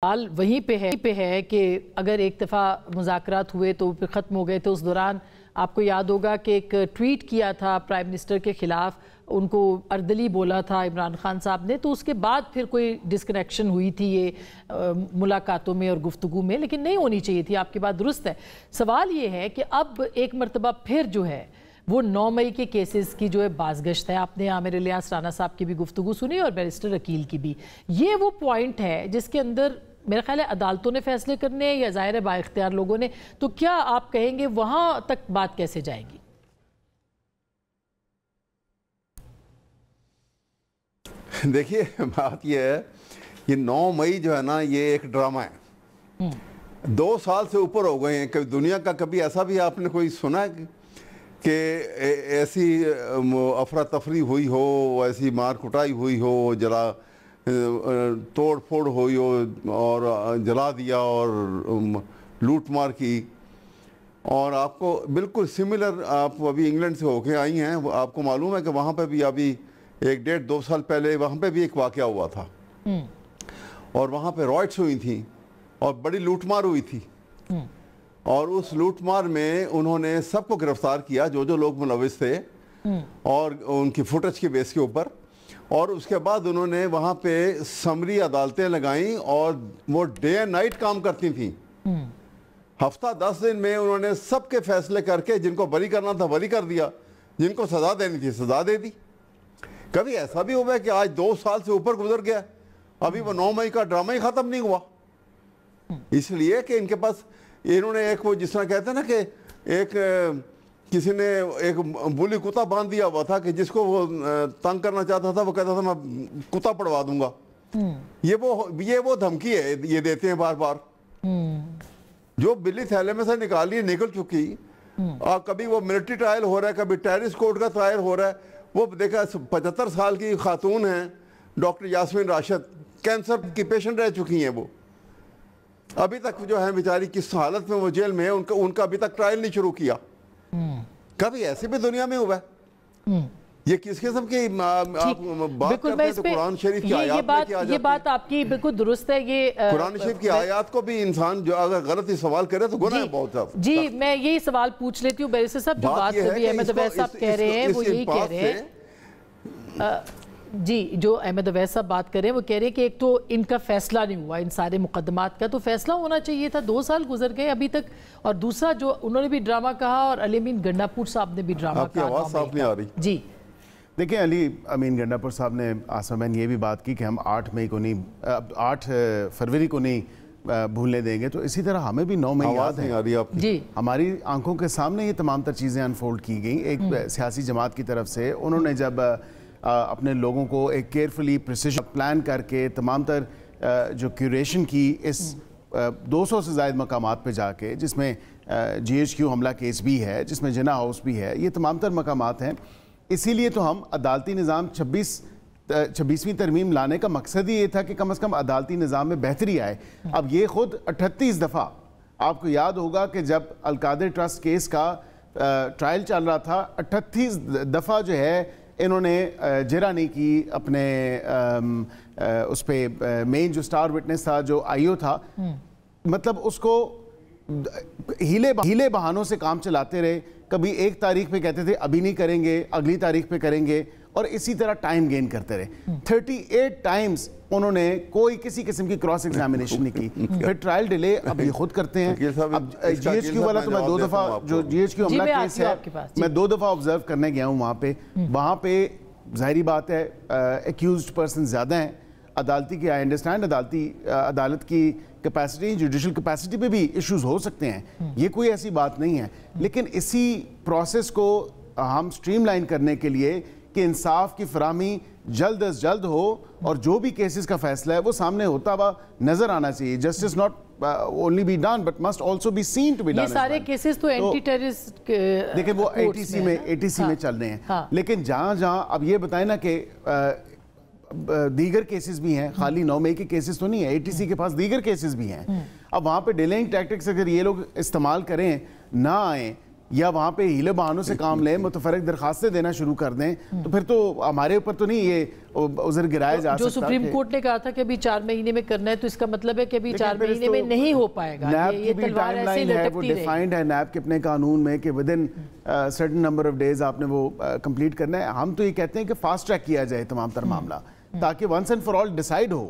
حال وہیں پہ ہے کہ اگر ایک دفعہ مذاکرات ہوئے تو پھر ختم ہو گئے، تو اس دوران آپ کو یاد ہوگا کہ ایک ٹویٹ کیا تھا پرائم منسٹر کے خلاف، ان کو اردلی بولا تھا عمران خان صاحب نے، تو اس کے بعد پھر کوئی ڈسکنیکشن ہوئی تھی یہ ملاقاتوں میں اور گفتگو میں، لیکن نہیں ہونی چاہیے تھی، آپ کی بات درست ہے۔ سوال یہ ہے کہ اب ایک مرتبہ پھر جو ہے وہ 9 مئی کے کیسز کی جو ہے بازگشت ہے۔ آپ نے عامر الیاس رانا صاحب کی بھی گفتگو سنی اور بیرسٹر عقیل کی بھی۔ یہ وہ پوائنٹ ہے جس کے اندر میرا خیال ہے عدالتوں نے فیصلے کرنے ہیں یا ظاہر ہے با اختیار لوگوں نے، تو کیا آپ کہیں گے وہاں تک بات کیسے جائے گی؟ دیکھیے بات یہ ہے، یہ 9 مئی جو ہے نا، یہ ایک ڈرامہ ہے۔ 2 سال سے اوپر ہو گئے ہیں، کبھی دنیا کا کبھی ایسا بھی آپ نے کوئی سنا ہے کہ ایسی افراتفری ہوئی ہو، ایسی مار کٹائی ہوئی ہو، توڑ پھوڑ ہوئی ہو اور جلا دیا اور لوٹ مار کی؟ اور آپ کو بالکل سملر، آپ ابھی انگلینڈ سے ہو کے آئی ہیں، آپ کو معلوم ہے کہ وہاں پہ بھی ابھی 1-1.5-2 سال پہلے وہاں پہ بھی ایک واقعہ ہوا تھا، اور وہاں پہ رائٹس ہوئی تھیں اور بڑی لوٹ مار ہوئی تھی، اور اس لوٹ مار میں انہوں نے سب کو گرفتار کیا جو لوگ ملوث تھے، اور ان کی فوٹیج کے بیس کے اوپر، اور اس کے بعد انہوں نے وہاں پہ سمری عدالتیں لگائیں اور وہ ڈے اینڈ نائٹ کام کرتی تھیں۔ ہفتہ 10 دن میں انہوں نے سب کے فیصلے کر کے جن کو بری کرنا تھا بری کر دیا، جن کو سزا دینی تھی سزا دے دی۔ کبھی ایسا بھی ہوا ہے کہ آج 2 سال سے اوپر گزر گیا، ابھی وہ 9 مئی کا ڈرامہ ہی ختم نہیں ہوا، اس لیے کہ ان کے پاس انہوں نے ایک وہ جس طرح کہتے ہیں نا کہ ایک کسی نے ایک بولی کتا باندھ دیا ہوا تھا کہ جس کو وہ تنگ کرنا چاہتا تھا وہ کہتا تھا میں کتا پڑوا دوں گا۔ یہ وہ دھمکی ہے یہ دیتے ہیں بار بار، جو بلی تھیلے میں سے نکالی نکل چکی۔ اور کبھی وہ ملٹری ٹرائل ہو رہا ہے، کبھی ٹیررسٹ کورٹ کا ٹرائل ہو رہا ہے۔ وہ دیکھا 75 سال کی خاتون ہیں ڈاکٹر یاسمین راشد، کینسر کی پیشنٹ رہ چکی ہیں، وہ ابھی تک جو ہے بیچاری کس حالت میں وہ جیل میں ہے، ان کا ابھی تک ٹرائل نہیں شروع کیا۔ کبھی ایسے بھی دنیا میں ہوا ہے؟ یہ کس قسم کی بات کرتے ہیں؟ تو قرآن شریف کی آیات میں کیا جاتی ہے؟ یہ بات آپ کی بالکل درست ہے۔ یہ قرآن شریف کی آیات کو بھی انسان جو اگر غلطی سوال کرے تو گناہ ہے بہت زیادہ۔ جی میں یہی سوال پوچھ لیتی ہوں بیرسٹر صاحب، جو بات احمد اویس صاحب کہہ رہے ہیں وہ یہی کہہ رہے ہیں، جی جو احمد اویس صاحب بات کر رہے ہیں وہ کہہ رہے ہیں کہ ایک تو ان کا فیصلہ نہیں ہوا، ان سارے مقدمات کا تو فیصلہ ہونا چاہیے تھا، 2 سال گزر گئے ابھی تک، اور دوسرا جو انہوں نے بھی ڈرامہ کہا اور علی امین گنڈاپور صاحب نے بھی ڈرامہ کہا۔ آپ کی آواز صاف نہیں آ رہی۔ جی دیکھیں، علی امین گنڈاپور صاحب نے آسمان یہ بھی بات کی کہ ہم 8 فروری کو نہیں بھولنے دیں گے، تو اسی طرح ہمیں بھی 9 مئی یاد ہے۔ جی ہماری آنکھوں کے سامنے یہ تمام تر چیزیں انفولڈ کی گئیں۔ ایک سیاسی جماعت کی طرف سے انہوں نے جب اپنے لوگوں کو ایک کیئرفلی پریسیشن پلان کر کے تمام تر جو کیوریشن کی اس 200 سے زائد مقامات پہ جا کے، جس میں GHQ حملہ کیس بھی ہے، جس میں جناح ہاؤس بھی ہے، یہ تمام تر مقامات ہیں۔ اسی لیے تو ہم عدالتی نظام 26ویں ترمیم لانے کا مقصد ہی یہ تھا کہ کم از کم عدالتی نظام میں بہتری آئے۔ اب یہ خود 38 دفعہ، آپ کو یاد ہوگا کہ جب القادر ٹرسٹ کیس کا ٹرائل چل رہا تھا، 38 دفعہ جو ہے انہوں نے جرا نہیں کی اپنے اس پہ مین جو سٹار وٹنس تھا، جو IO تھا، مطلب اس کو ہیلے بہانوں سے کام چلاتے رہے۔ کبھی ایک تاریخ پہ کہتے تھے ابھی نہیں کریں گے، اگلی تاریخ پہ کریں گے، اور اسی طرح ٹائم گین کرتے رہے۔ 38 ٹائمز انہوں نے کوئی کسی قسم کی کراس ایگزامینیشن نہیں کی، پھر ٹرائل ڈیلے اب یہ خود کرتے ہیں۔ اب GHQ والا تو میں 2 دفعہ، جو GHQ حملہ کیس ہے، میں 2 دفعہ آبزرو کرنے گیا ہوں وہاں پہ ظاہری بات ہے ایکیوزڈ پرسن زیادہ ہیں۔ عدالتی کی آئی انڈرسٹینڈ عدالت کی کیپیسٹی، جوڈیشل کیپیسٹی پہ بھی ایشوز ہو سکتے ہیں، یہ کوئی ایسی بات نہیں ہے، لیکن اسی پروسیس کو ہم سٹریم لائن کرنے کے لیے کہ انصاف کی فراہمی جلد از جلد ہو اور جو بھی کیسز کا فیصلہ ہے وہ سامنے ہوتا ہوا نظر آنا چاہیے۔ Justice not only be done but must also be seen to be done. یہ سارے کیسز تو اینٹی ٹیررسٹ دیکھیں وہ ATC میں چل رہے ہیں، لیکن جہاں اب یہ بتائیں نا کہ دیگر کیسز بھی ہیں، خالی 9 مئی کے کیسز تو نہیں ہیں، ATC کے پاس دیگر کیسز بھی ہیں۔ اب وہاں پہ ڈیلنگ ٹیکٹکس اگر یہ لوگ استعمال کریں، نہ آئیں، یا وہاں پہ ہیلے بہانوں سے کام لیں, متفرق درخواستیں دینا شروع کر دیں, تو پھر تو ہمارے اوپر تو نہیں یہ عذر گرایا جا سکتا. جو سپریم کورٹ نے کہا تھا کہ ابھی 4 مہینے میں کرنا ہے, تو اس کا مطلب ہے کہ ابھی 4 مہینے میں نہیں ہو پائے گا. نیب کی بھی ٹائم لائن ہے, وہ ڈیفائنڈ ہے نیب کے اپنے قانون میں کہ within certain number of days آپ نے وہ کمپلیٹ کرنا ہے. ہم تو یہ کہتے ہیں کہ فاسٹ ٹریک کیا جائے تمام تر معاملہ, تاکہ once and for all decide who